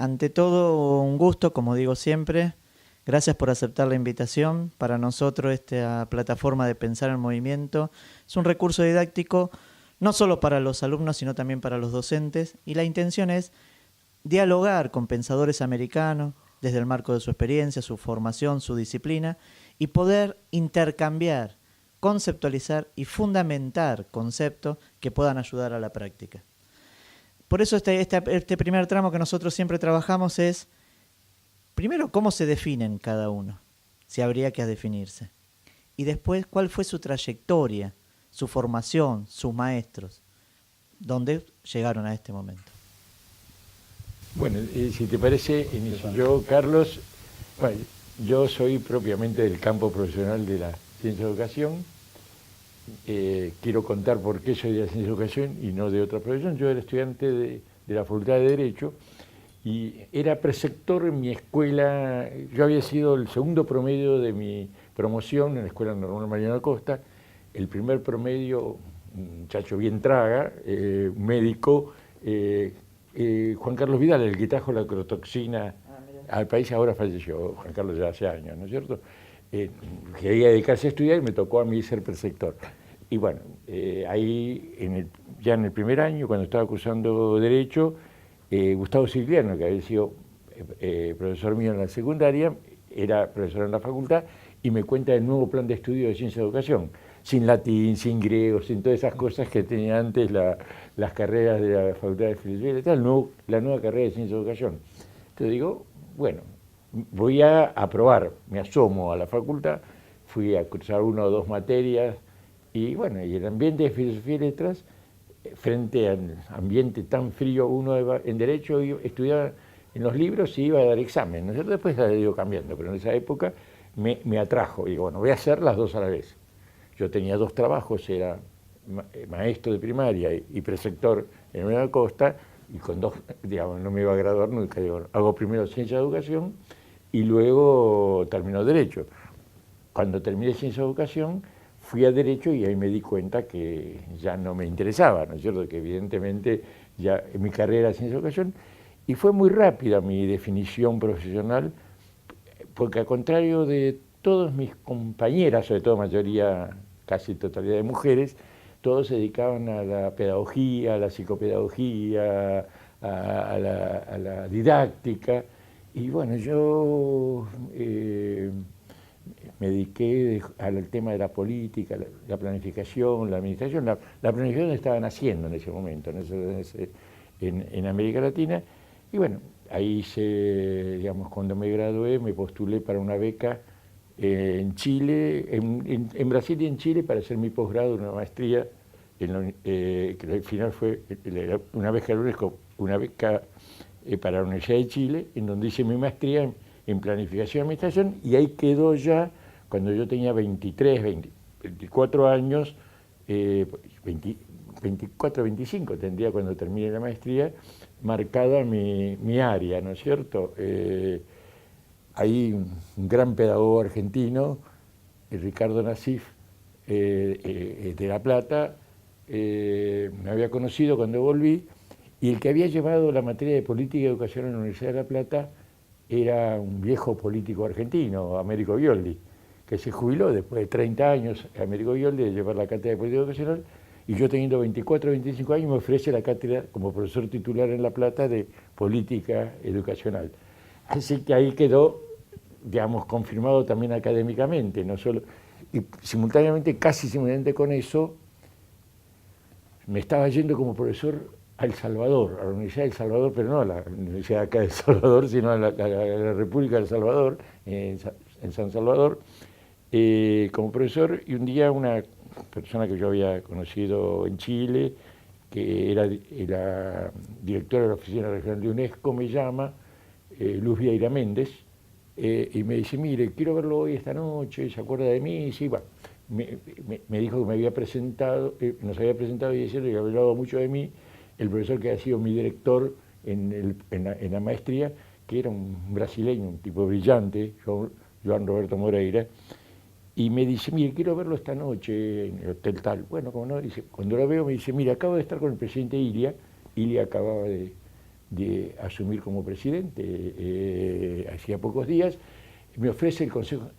Ante todo, un gusto, como digo siempre. Gracias por aceptar la invitación. Para nosotros esta plataforma de Pensar en Movimiento es un recurso didáctico no solo para los alumnos, sino también para los docentes. Y la intención es dialogar con pensadores americanos desde el marco de su experiencia, su formación, su disciplina, y poder intercambiar, conceptualizar y fundamentar conceptos que puedan ayudar a la práctica. Por eso este primer tramo que nosotros siempre trabajamos es, primero, cómo se definen cada uno, si habría que definirse. Y después, cuál fue su trayectoria, su formación, sus maestros, dónde llegaron a este momento. Bueno, si te parece, inicio yo, Carlos. Bueno, yo soy propiamente del campo profesional de la ciencia de educación. Quiero contar por qué soy de la ciencia de educación y no de otra profesión. Yo era estudiante de la Facultad de Derecho y era preceptor en mi escuela. Yo había sido el segundo promedio de mi promoción en la Escuela Normal Mariano Acosta, el primer promedio, un muchacho bien traga, médico, Juan Carlos Vidal, el que trajo la crotoxina al país, ahora falleció, Juan Carlos ya hace años, ¿no es cierto? Quería dedicarse a estudiar y me tocó a mí ser preceptor. Y bueno, ahí ya en el primer año, cuando estaba cursando Derecho, Gustavo Silviano, que había sido profesor mío en la secundaria, era profesor en la facultad, y me cuenta del nuevo plan de estudio de ciencia de educación, sin latín, sin griego, sin todas esas cosas que tenía antes las carreras de la Facultad de Filosofía y tal, la nueva carrera de ciencia de educación. Entonces digo, bueno, voy a aprobar, me asomo a la facultad, fui a cursar una o dos materias, y bueno, y el ambiente de Filosofía y Letras, frente al ambiente tan frío, uno en Derecho estudiaba en los libros y iba a dar examen, ¿no es cierto? Después ha ido cambiando, pero en esa época me atrajo, y digo, bueno, voy a hacer las dos a la vez. Yo tenía dos trabajos, era maestro de primaria y preceptor en una costa, y con dos, digamos, no me iba a graduar nunca. Digo, hago primero Ciencia de Educación y luego termino Derecho. Cuando terminé Ciencia de Educación, fui a Derecho y ahí me di cuenta que ya no me interesaba, ¿no es cierto? Que evidentemente ya en mi carrera era Ciencia de Educación, y fue muy rápida mi definición profesional, porque al contrario de todas mis compañeras, sobre todo mayoría, casi totalidad de mujeres, todos se dedicaban a la pedagogía, a la psicopedagogía, a la didáctica, y bueno, yo me dediqué al tema de la política, la planificación, la administración. La planificación estaban haciendo en ese momento, en América Latina, y bueno, ahí hice, digamos, cuando me gradué, me postulé para una beca en Chile, en Brasil y en Chile, para hacer mi posgrado, una maestría, que al final fue una beca UNESCO, una beca para la Universidad de Chile, en donde hice mi maestría en planificación y administración, y ahí quedó ya, cuando yo tenía 24 años, 24, 25 tendría cuando termine la maestría, marcada mi área, ¿no es cierto? Hay un gran pedagogo argentino, Ricardo Nassif, de La Plata, me había conocido cuando volví, y el que había llevado la materia de política y educación en la Universidad de La Plata era un viejo político argentino, Américo Violdi, que se jubiló después de 30 años, Américo Violdi, de llevar la cátedra de política educacional, y yo teniendo 24 o 25 años me ofrece la cátedra como profesor titular en La Plata de política educacional. Así que ahí quedó, digamos, confirmado también académicamente, no solo, y simultáneamente, casi simultáneamente con eso, me estaba yendo como profesor a El Salvador, a la Universidad de El Salvador, pero no a la Universidad acá de El Salvador, sino a la República de El Salvador, en San Salvador, como profesor, y un día una persona que yo había conocido en Chile, que era directora de la Oficina Regional de UNESCO, me llama, Luz Vieira Méndez, y me dice, mire, quiero verlo hoy esta noche, ¿se acuerda de mí? Y sí, bueno, me dijo que me había presentado, nos había presentado y diciendo que había hablado mucho de mí, el profesor que ha sido mi director en la maestría, que era un brasileño, un tipo brillante, Joan Roberto Moreira, y me dice, mire, quiero verlo esta noche en el hotel tal. Bueno, como no, dice, cuando lo veo me dice, mire, acabo de estar con el presidente Ilia acababa de de asumir como presidente, hacía pocos días, me ofrece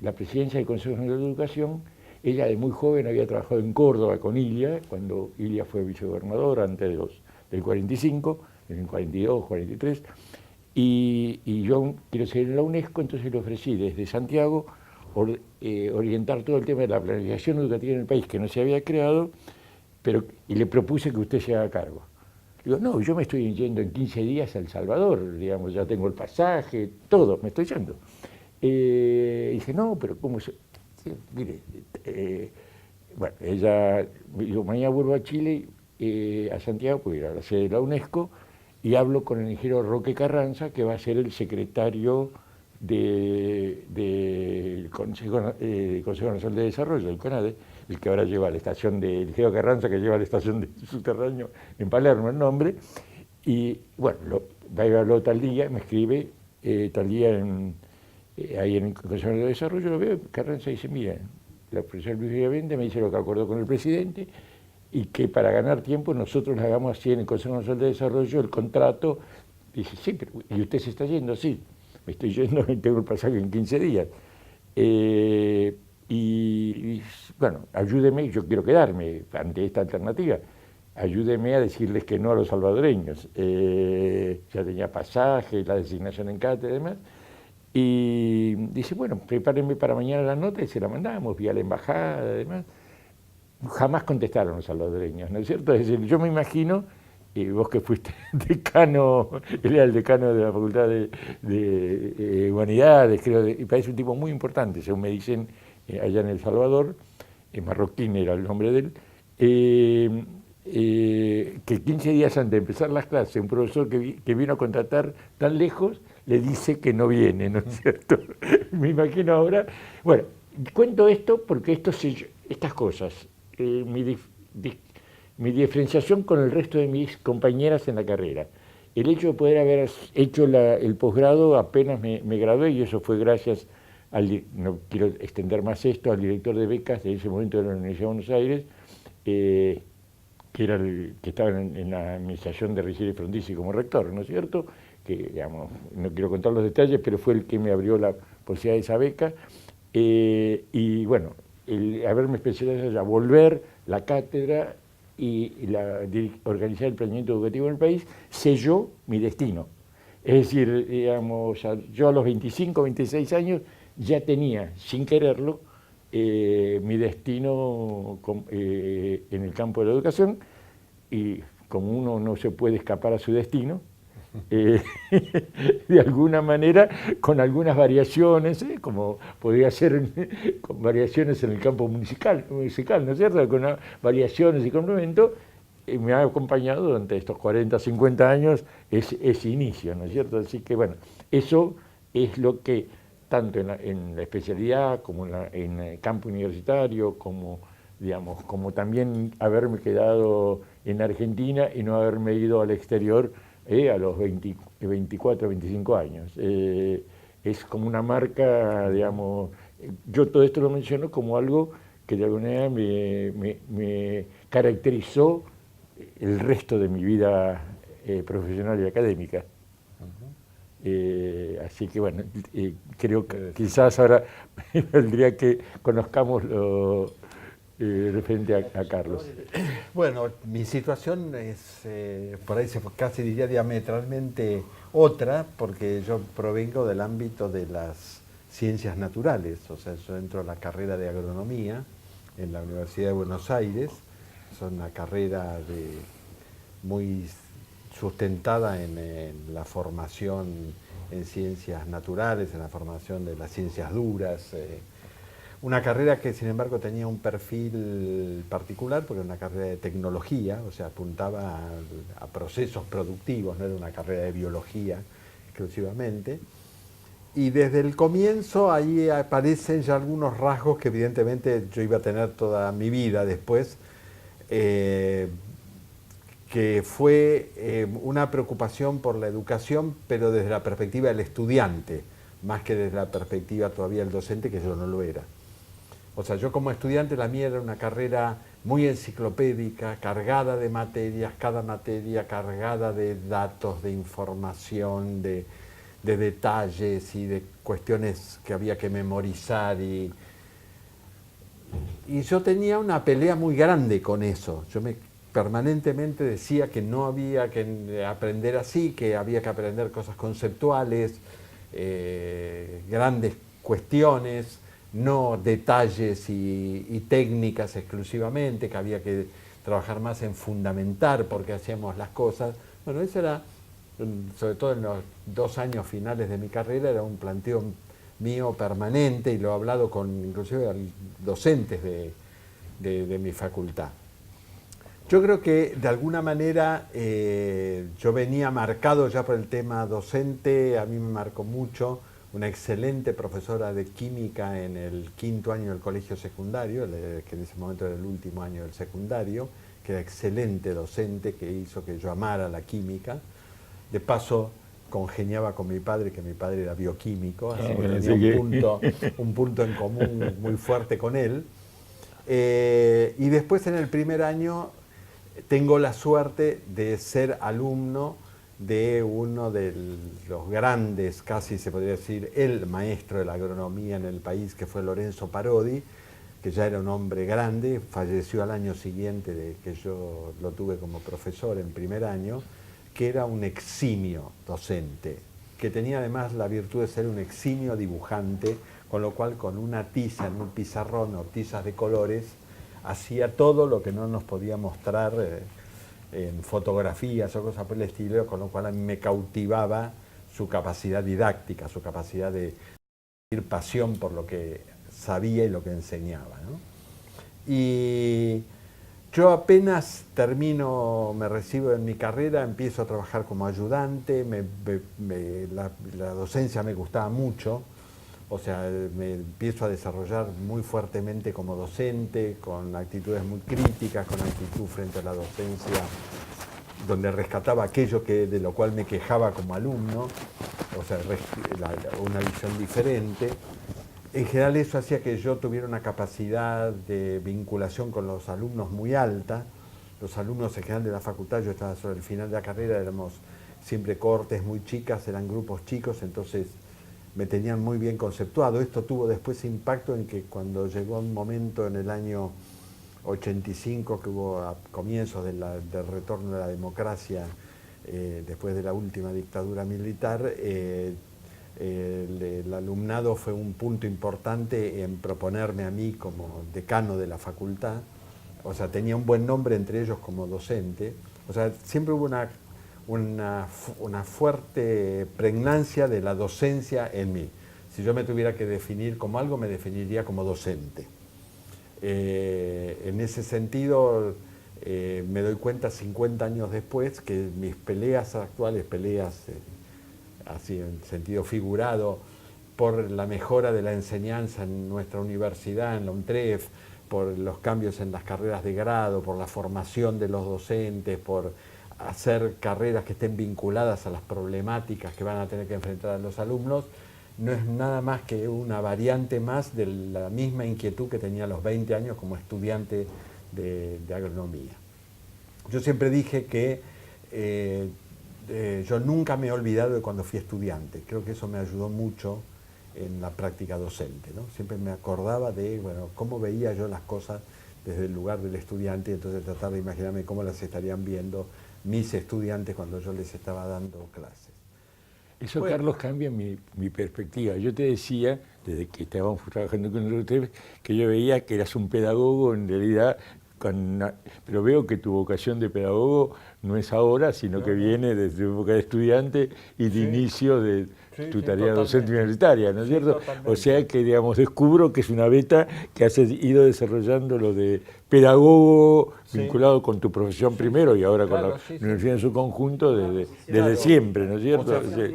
la presidencia del Consejo General de Educación. Ella de muy joven había trabajado en Córdoba con Ilia, cuando Ilia fue vicegobernador antes del 45, en el 42, 43, y yo quiero seguir en la UNESCO, entonces le ofrecí desde Santiago orientar todo el tema de la planificación educativa en el país, que no se había creado, y le propuse que usted se haga cargo. Digo, no, yo me estoy yendo en 15 días a El Salvador, digamos, ya tengo el pasaje, todo, me estoy yendo. Dije, no, pero ¿cómo se...? Sí, mire, bueno, ella, yo mañana vuelvo a Chile, a Santiago, porque ir a la sede de la UNESCO, y hablo con el ingeniero Roque Carranza, que va a ser el secretario del Consejo Nacional de Desarrollo, el CONADE, el que ahora lleva la estación el ingeniero Carranza, que lleva la estación de subterráneo en Palermo, el nombre, y bueno, va a hablar tal día, me escribe tal día ahí en el Consejo de Desarrollo, lo veo, Carranza dice, mira, la profesora Luis Villavende me dice lo que acordó con el presidente, y que para ganar tiempo nosotros le hagamos así en el Consejo Nacional de Desarrollo el contrato. Dice, sí, pero ¿y usted se está yendo? Sí, me estoy yendo y tengo el pasaje en 15 días. Y bueno, ayúdeme, yo quiero quedarme ante esta alternativa, ayúdeme a decirles que no a los salvadoreños. Ya tenía pasaje, la designación en cátedra y demás. Y dice, bueno, prepárenme para mañana la nota y se la mandamos vía la embajada, además. Jamás contestaron los salvadoreños, ¿no es cierto? Es decir, yo me imagino, vos que fuiste decano, él era el decano de la Facultad de Humanidades, creo, y parece un tipo muy importante, según me dicen allá en El Salvador, Marroquín era el nombre de él, que 15 días antes de empezar las clases, un profesor que vino a contratar tan lejos, le dice que no viene, ¿no es cierto? Me imagino ahora. Bueno, cuento esto porque estas cosas, mi diferenciación con el resto de mis compañeras en la carrera, el hecho de poder haber hecho el posgrado apenas me gradué, y eso fue gracias no quiero extender más esto, al director de becas de ese momento de la Universidad de Buenos Aires, que estaba en la administración de Richieri Frondizi como rector, ¿no es cierto? Que, digamos, no quiero contar los detalles, pero fue el que me abrió la posibilidad de esa beca. Y bueno, el haberme especializado allá, volver la cátedra y organizar el planeamiento educativo en el país, selló mi destino. Es decir, digamos, yo a los 25, 26 años ya tenía, sin quererlo, mi destino en el campo de la educación, y como uno no se puede escapar a su destino, de alguna manera, con algunas variaciones, como podría ser con variaciones en el campo musical, ¿no es cierto? Con variaciones y complementos, me ha acompañado durante estos 40, 50 años ese inicio, ¿no es cierto? Así que bueno, eso es lo que, tanto en la especialidad, como en el campo universitario, como, digamos, como también haberme quedado en Argentina y no haberme ido al exterior a los 24, 25 años. Es como una marca, digamos, yo todo esto lo menciono como algo que de alguna manera me caracterizó el resto de mi vida profesional y académica. Así que bueno, creo que quizás ahora vendría que conozcamos lo referente a Carlos. Bueno, mi situación es, por ahí casi diría diametralmente otra, porque yo provengo del ámbito de las ciencias naturales, o sea, yo entro a la carrera de agronomía en la Universidad de Buenos Aires, es una carrera muy sustentada en la formación en ciencias naturales, en la formación de las ciencias duras, una carrera que sin embargo tenía un perfil particular porque era una carrera de tecnología, o sea, apuntaba a procesos productivos, no era una carrera de biología exclusivamente. Y desde el comienzo ahí aparecen ya algunos rasgos que evidentemente yo iba a tener toda mi vida después, que fue una preocupación por la educación, pero desde la perspectiva del estudiante, más que desde la perspectiva todavía del docente, que yo no lo era. O sea, yo como estudiante, la mía era una carrera muy enciclopédica, cargada de materias, cada materia cargada de datos, de información, de detalles y de cuestiones que había que memorizar. Y yo tenía una pelea muy grande con eso. Yo permanentemente decía que no había que aprender así, que había que aprender cosas conceptuales, grandes cuestiones, no detalles y técnicas exclusivamente, que había que trabajar más en fundamentar por qué hacíamos las cosas. Bueno, eso era, sobre todo en los 2 años finales de mi carrera, era un planteo mío permanente, y lo he hablado con inclusive docentes de mi facultad. Yo creo que de alguna manera yo venía marcado ya por el tema docente. A mí me marcó mucho una excelente profesora de química en el 5º año del colegio secundario, que en ese momento era el último año del secundario, que era excelente docente, que hizo que yo amara la química. De paso, congeniaba con mi padre, que mi padre era bioquímico, así que tenía un punto en común muy fuerte con él. Y después, en el primer año, tengo la suerte de ser alumno de uno de los grandes, casi se podría decir, el maestro de la agronomía en el país, que fue Lorenzo Parodi, que ya era un hombre grande, falleció al año siguiente de que yo lo tuve como profesor en primer año, que era un eximio docente, que tenía además la virtud de ser un eximio dibujante, con lo cual con una tiza en un pizarrón o tizas de colores, hacía todo lo que no nos podía mostrar en fotografías o cosas por el estilo, con lo cual a mí me cautivaba su capacidad didáctica, su capacidad de tener pasión por lo que sabía y lo que enseñaba, ¿no? Y yo apenas termino, me recibo en mi carrera, empiezo a trabajar como ayudante, la docencia me gustaba mucho. O sea, me empiezo a desarrollar muy fuertemente como docente, con actitudes muy críticas, con actitud frente a la docencia, donde rescataba aquello de lo cual me quejaba como alumno, o sea, una visión diferente. En general eso hacía que yo tuviera una capacidad de vinculación con los alumnos muy alta. Los alumnos en general de la facultad, yo estaba sobre el final de la carrera, éramos siempre cohortes muy chicas, eran grupos chicos, entonces me tenían muy bien conceptuado. Esto tuvo después impacto en que cuando llegó un momento en el año 85, que hubo a comienzos del retorno de la democracia, después de la última dictadura militar, el alumnado fue un punto importante en proponerme a mí como decano de la facultad. O sea, tenía un buen nombre entre ellos como docente. O sea, siempre hubo una fuerte pregnancia de la docencia en mí. Si yo me tuviera que definir como algo, me definiría como docente. En ese sentido, me doy cuenta 50 años después que mis peleas actuales, así en sentido figurado, por la mejora de la enseñanza en nuestra universidad, en la UNTREF, por los cambios en las carreras de grado, por la formación de los docentes, por hacer carreras que estén vinculadas a las problemáticas que van a tener que enfrentar a los alumnos, no es nada más que una variante más de la misma inquietud que tenía a los 20 años como estudiante de agronomía. Yo siempre dije que yo nunca me he olvidado de cuando fui estudiante. Creo que eso me ayudó mucho en la práctica docente, ¿no? Siempre me acordaba de, bueno, cómo veía yo las cosas desde el lugar del estudiante, y entonces tratar de imaginarme cómo las estarían viendo mis estudiantes cuando yo les estaba dando clases. Eso, bueno, Carlos, cambia mi perspectiva. Yo te decía, desde que estábamos trabajando con el UTEP, que yo veía que eras un pedagogo en realidad, pero veo que tu vocación de pedagogo no es ahora, sino que viene desde tu época de estudiante y de inicio de tu tarea docente universitaria, ¿no es cierto? O sea que, digamos, descubro que es una beta que has ido desarrollando lo de pedagogo vinculado con tu profesión primero y ahora con la universidad en su conjunto desde siempre, ¿no es cierto? O sea,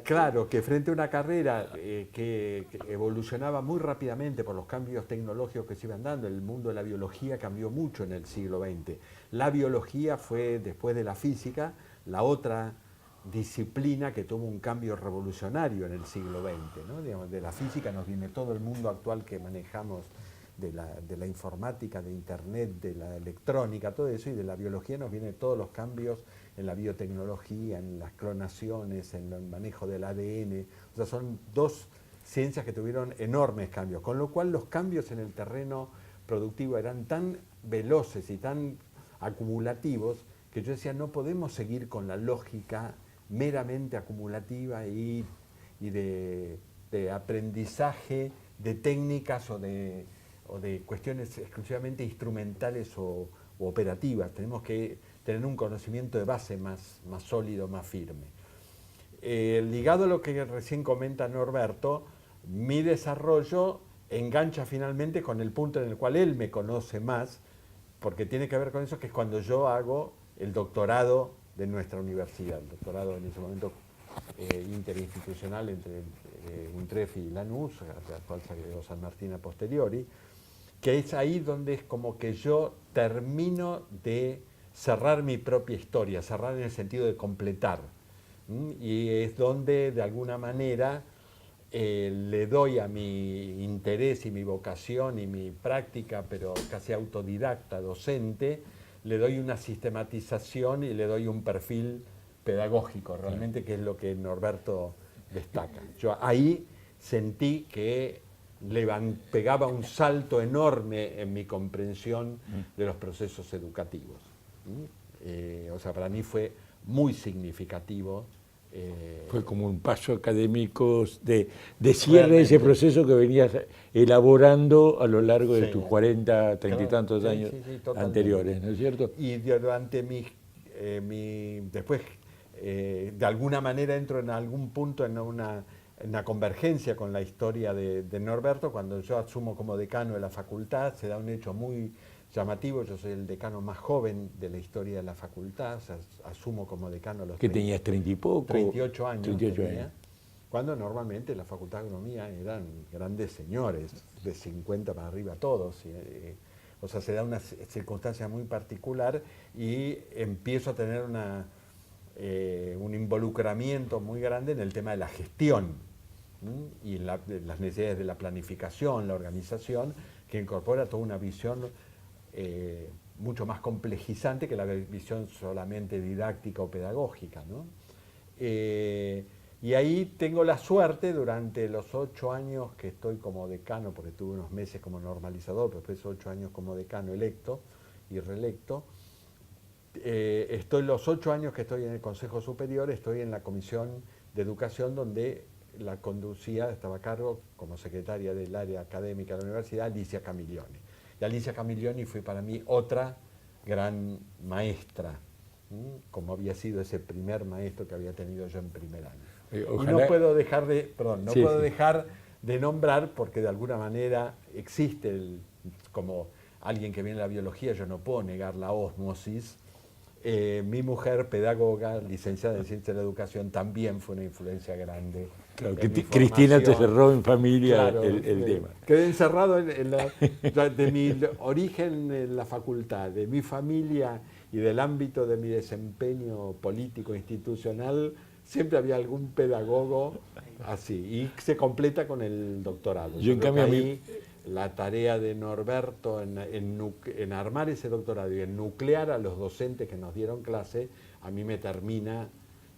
claro, que frente a una carrera que evolucionaba muy rápidamente por los cambios tecnológicos que se iban dando, el mundo de la biología cambió mucho en el siglo XX. La biología fue, después de la física, la otra disciplina que tuvo un cambio revolucionario en el siglo XX, ¿no? Digamos, de la física nos viene todo el mundo actual que manejamos de la informática, de internet, de la electrónica, todo eso, y de la biología nos vienen todos los cambios en la biotecnología, en las clonaciones, en el manejo del ADN. O sea, son dos ciencias que tuvieron enormes cambios, con lo cual los cambios en el terreno productivo eran tan veloces y tan acumulativos que yo decía, no podemos seguir con la lógica meramente acumulativa y de aprendizaje de técnicas o de cuestiones exclusivamente instrumentales o operativas. Tenemos que tener un conocimiento de base más sólido, más firme. Ligado a lo que recién comenta Norberto, mi desarrollo engancha finalmente con el punto en el cual él me conoce más, porque tiene que ver con eso, que es cuando yo hago el doctorado de nuestra universidad, el doctorado en ese momento interinstitucional entre UNTREF y Lanús, al cual se agregó San Martín a posteriori, que es ahí donde es como que yo termino de cerrar mi propia historia, cerrar en el sentido de completar, y es donde de alguna manera le doy a mi interés y mi vocación y mi práctica, pero casi autodidacta, docente, le doy una sistematización y le doy un perfil pedagógico, realmente, que es lo que Norberto destaca. Yo ahí sentí que pegaba un salto enorme en mi comprensión de los procesos educativos. O sea, para mí fue muy significativo. Fue como un paso académico de cierre de ese proceso que venías elaborando a lo largo de tus 40, 30 y tantos años anteriores, ¿no es cierto? Y durante después, de alguna manera entro en algún punto en una convergencia con la historia de Norberto. Cuando yo asumo como decano de la facultad, se da un hecho muy llamativo. Yo soy el decano más joven de la historia de la facultad, o sea, asumo como decano a los ¿Que tenías 30 y poco? 38 años. 38 años. Cuando normalmente en la Facultad de Agronomía eran grandes señores, de 50 para arriba todos. O sea, se da una circunstancia muy particular y empiezo a tener un involucramiento muy grande en el tema de la gestión y las necesidades de la planificación, la organización, que incorpora toda una visión mucho más complejizante que la visión solamente didáctica o pedagógica, ¿no? Y ahí tengo la suerte, durante los 8 años que estoy como decano, porque tuve unos meses como normalizador, pero después 8 años como decano electo y reelecto, los 8 años que estoy en el Consejo Superior, estoy en la Comisión de Educación, donde la conducía, estaba a cargo como secretaria del área académica de la universidad, Alicia Camiglioni. Y Alicia Camiglioni fue para mí otra gran maestra, como había sido ese primer maestro que había tenido yo en primer año. Ojalá... Y no puedo dejar dejar de nombrar, porque de alguna manera existe, como alguien que viene de la biología, yo no puedo negar la ósmosis. Mi mujer, pedagoga, licenciada en Ciencia de la Educación, también fue una influencia grande. Claro, que Cristina te cerró en familia, claro, el tema. Quedé encerrado de mi origen en la facultad, de mi familia y del ámbito de mi desempeño político institucional. Siempre había algún pedagogo así, y se completa con el doctorado. Yo en cambio la tarea de Norberto en armar ese doctorado y en nuclear a los docentes que nos dieron clase, a mí me termina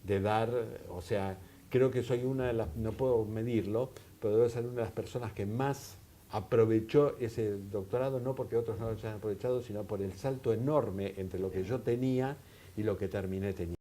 de dar, o sea, creo que soy una de las, no puedo medirlo, pero debo ser una de las personas que más aprovechó ese doctorado, no porque otros no lo hayan aprovechado, sino por el salto enorme entre lo que yo tenía y lo que terminé teniendo.